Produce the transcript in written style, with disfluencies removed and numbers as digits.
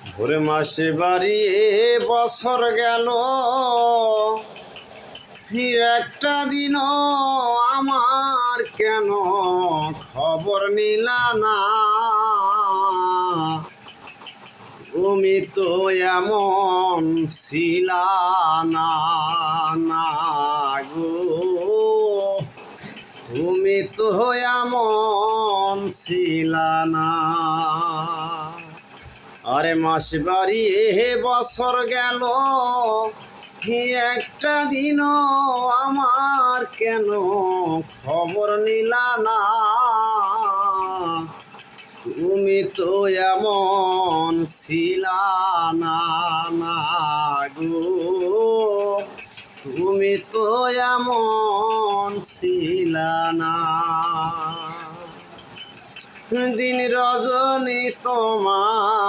ভোরে মাসে বাড়িয়ে বছর গেল, একটা দিনও আমার কেন খবর নিলা না। তুমি তো এমন ছিলা না, না গো, তুমি তো এমন ছিলা না। আরে মাস বাড়িয়ে বছর গেল, একটা দিনও আমার কেন খবর নিলা না। তুমি তো এমন ছিলা না, না গো, তুমি তো এমন ছিলা না। দিন রজনী তোমার